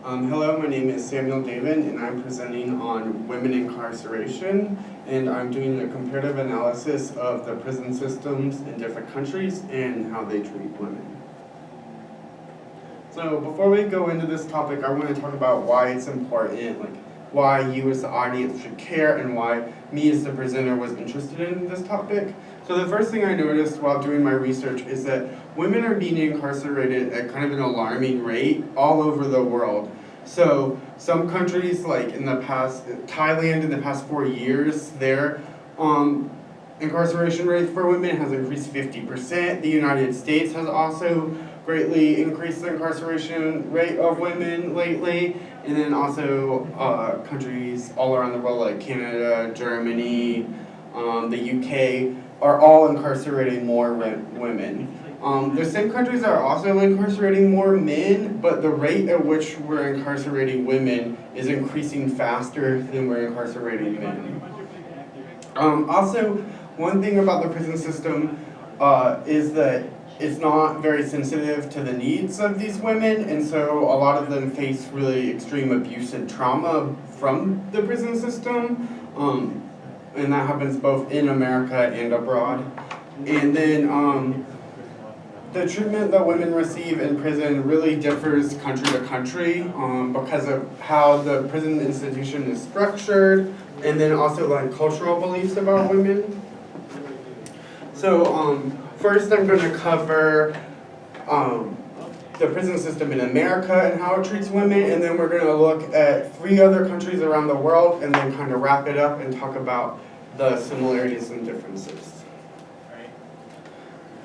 Hello, my name is Samuel David, and I'm presenting on women incarceration, and I'm doing a comparative analysis of the prison systems in different countries and how they treat women. So before we go into this topic, I want to talk about why it's important, like why you as the audience should care and why me as the presenter was interested in this topic. So the first thing I noticed while doing my research is that women are being incarcerated at kind of an alarming rate all over the world. So some countries, like in the past, Thailand in the past 4 years, their incarceration rate for women has increased 50%. The United States has also greatly increased the incarceration rate of women lately. And then also countries all around the world like Canada, Germany, the UK are all incarcerating more women. The same countries are also incarcerating more men, but the rate at which we're incarcerating women is increasing faster than we're incarcerating men. Also, one thing about the prison system is that it's not very sensitive to the needs of these women, and so a lot of them face really extreme abuse and trauma from the prison system, and that happens both in America and abroad. And then the treatment that women receive in prison really differs country to country because of how the prison institution is structured, and then also like cultural beliefs about women. So first I'm going to cover the prison system in America and how it treats women, and then we're going to look at 3 other countries around the world and then kind of wrap it up and talk about the similarities and differences.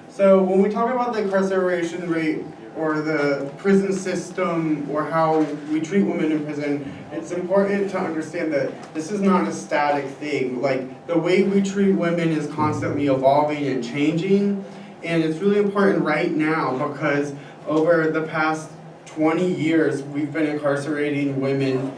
So when we talk about the incarceration rate or the prison system or how we treat women in prison, it's important to understand that this is not a static thing. Like, the way we treat women is constantly evolving and changing, and it's really important right now because over the past 20 years, we've been incarcerating women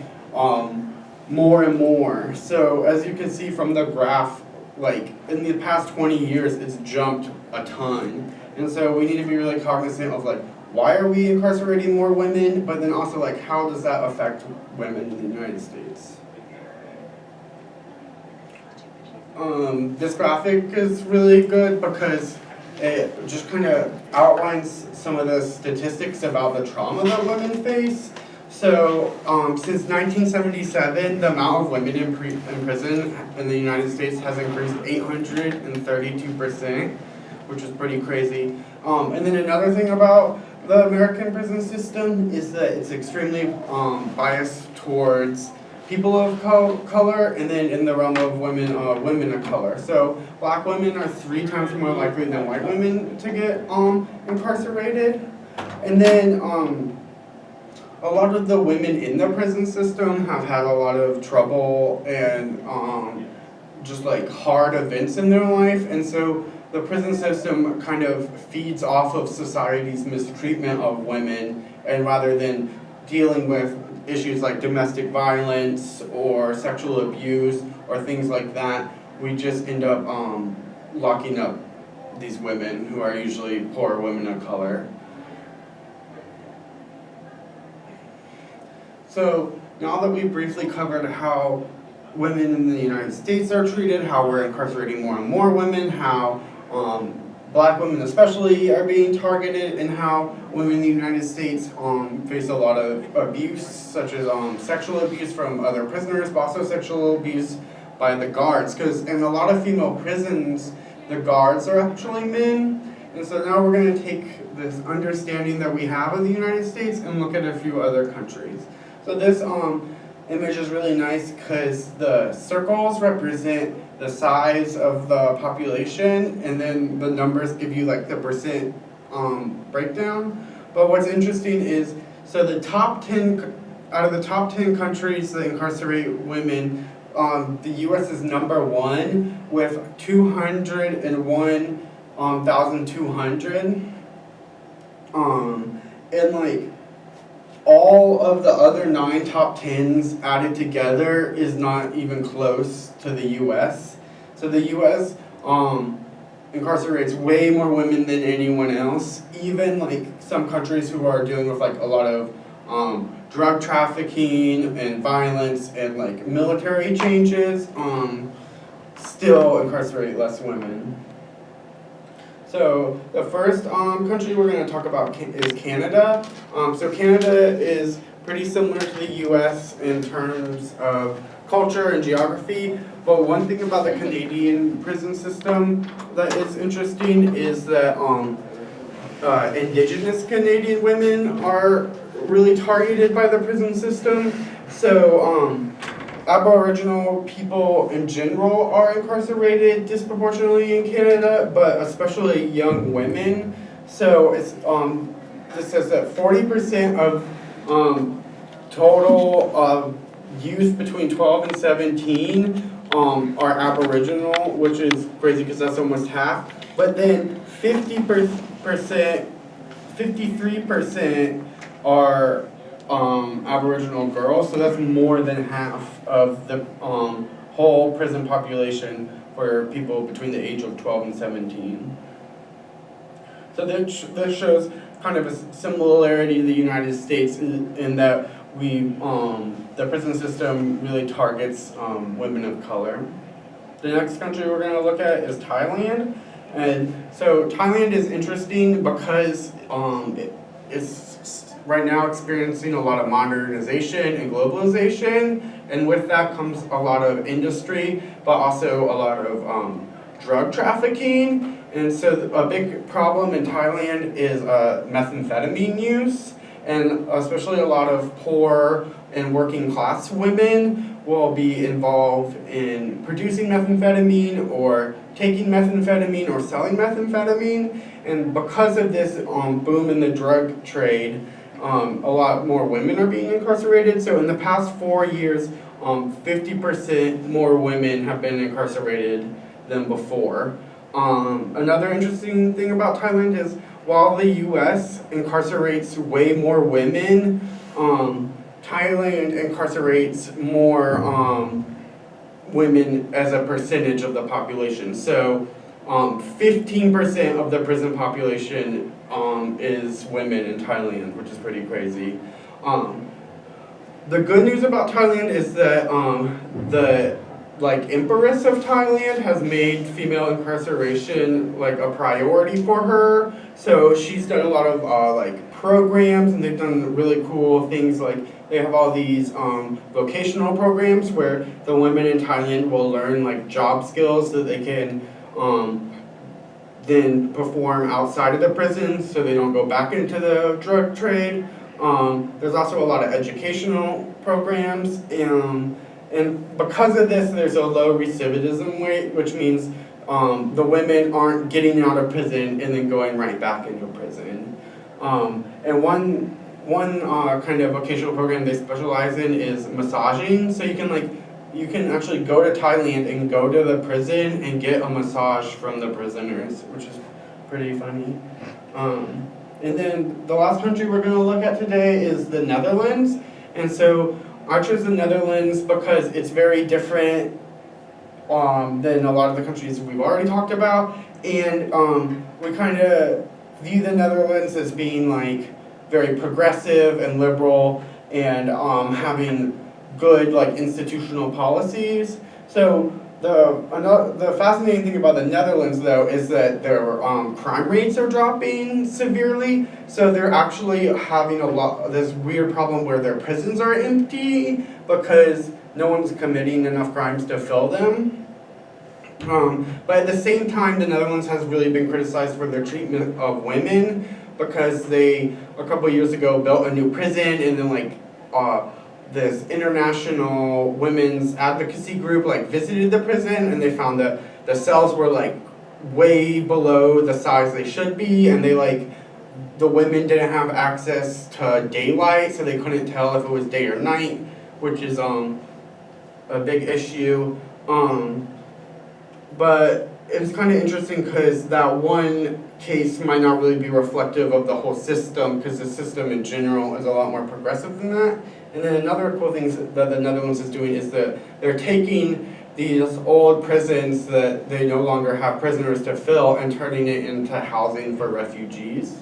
more and more. So as you can see from the graph, like in the past 20 years, it's jumped a ton. And so we need to be really cognizant of like, why are we incarcerating more women? But then also like, how does that affect women in the United States? This graphic is really good because it just kind of outlines some of the statistics about the trauma that women face. So, since 1977, the amount of women in prison in the United States has increased 832%, which is pretty crazy. And then another thing about the American prison system is that it's extremely biased towards people of color, and then in the realm of women, women of color. So, black women are 3 times more likely than white women to get incarcerated. And then, a lot of the women in the prison system have had a lot of trouble and just like hard events in their life, and so the prison system kind of feeds off of society's mistreatment of women, and rather than dealing with issues like domestic violence or sexual abuse or things like that, we just end up locking up these women who are usually poor women of color. So now that we've briefly covered how women in the United States are treated, how we're incarcerating more and more women, how black women especially are being targeted, and how women in the United States face a lot of abuse, such as sexual abuse from other prisoners, but also sexual abuse by the guards. Because in a lot of female prisons, the guards are actually men. And so now we're going to take this understanding that we have of the United States and look at a few other countries. So this image is really nice because the circles represent the size of the population, and then the numbers give you like the percent breakdown. But what's interesting is, so the top 10, out of the top 10 countries that incarcerate women, the US is number 1 with 201,200. And like, all of the other 9 top 10s added together is not even close to the US. So the US incarcerates way more women than anyone else. Even like some countries who are dealing with like a lot of drug trafficking and violence and like military changes still incarcerate less women. So the first country we're going to talk about is Canada. So Canada is pretty similar to the US in terms of culture and geography, but one thing about the Canadian prison system that is interesting is that Indigenous Canadian women are really targeted by the prison system. So Aboriginal people in general are incarcerated disproportionately in Canada, but especially young women. So it's this says that 40% of total youth between 12 and 17 are Aboriginal, which is crazy because that's almost half. But then 53% are Aboriginal girls, so that's more than half of the whole prison population for people between the age of 12 and 17. So this shows kind of a similarity to the United States in that the prison system really targets women of color. The next country we're going to look at is Thailand. And so Thailand is interesting because it's right now experiencing a lot of modernization and globalization, and with that comes a lot of industry, but also a lot of drug trafficking. And so a big problem in Thailand is methamphetamine use, and especially a lot of poor and working class women will be involved in producing methamphetamine or taking methamphetamine or selling methamphetamine. And because of this boom in the drug trade, a lot more women are being incarcerated. So in the past 4 years, 50% more women have been incarcerated than before. Another interesting thing about Thailand is while the US incarcerates way more women, Thailand incarcerates more women as a percentage of the population. So 15% of the prison population is women in Thailand, which is pretty crazy. The good news about Thailand is that the Empress of Thailand has made female incarceration a priority for her. So she's done a lot of programs, and they've done really cool things. They have all these vocational programs where the women in Thailand will learn job skills so they can then perform outside of the prison so they don't go back into the drug trade. There's also a lot of educational programs, and because of this, there's a low recidivism rate, which means the women aren't getting out of prison and then going right back into prison. And one kind of vocational program they specialize in is massaging. So you can actually go to Thailand and go to the prison and get a massage from the prisoners, which is pretty funny. And then the last country we're going to look at today is the Netherlands. And so I chose the Netherlands because it's very different than a lot of the countries we've already talked about. And we kind of view the Netherlands as being very progressive and liberal and having good institutional policies. So the fascinating thing about the Netherlands though is that their crime rates are dropping severely. So they're actually having this weird problem where their prisons are empty because no one's committing enough crimes to fill them. But at the same time, the Netherlands has really been criticized for their treatment of women because they, a couple of years ago, built a new prison, and then this international women's advocacy group visited the prison, and they found that the cells were way below the size they should be, and the women didn't have access to daylight, so they couldn't tell if it was day or night, which is a big issue. But it was kind of interesting because that one case might not really be reflective of the whole system, because the system in general is a lot more progressive than that. And then another cool thing that the Netherlands is doing is that they're taking these old prisons that they no longer have prisoners to fill and turning it into housing for refugees.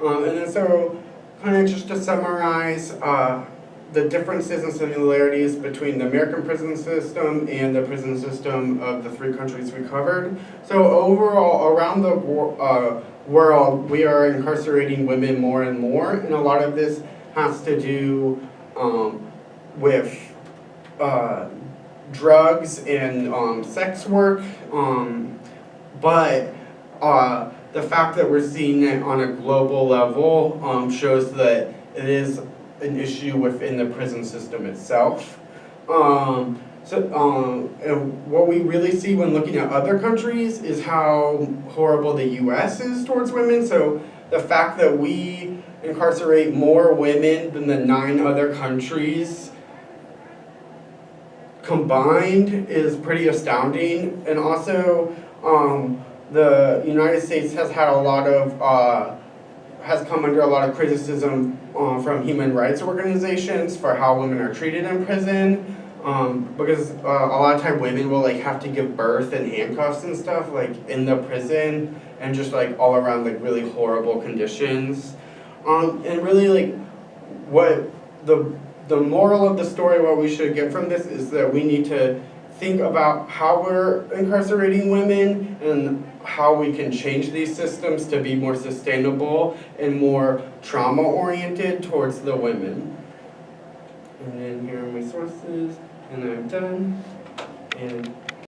And then so, kind of just to summarize, the differences and similarities between the American prison system and the prison system of the 3 countries we covered. So overall, around the world, we are incarcerating women more and more, and a lot of this has to do with drugs and sex work, but the fact that we're seeing it on a global level shows that it is an issue within the prison system itself. And what we really see when looking at other countries is how horrible the US is towards women. So the fact that we incarcerate more women than the 9 other countries combined is pretty astounding. And also, the United States has had a lot of has come under a lot of criticism from human rights organizations for how women are treated in prison, because a lot of time women will like have to give birth in handcuffs and stuff like in the prison, and just like all around like really horrible conditions, and really like what the moral of the story, what we should get from this is that we need to think about how we're incarcerating women and how we can change these systems to be more sustainable and more trauma-oriented towards the women. And then here are my sources, and I'm done. And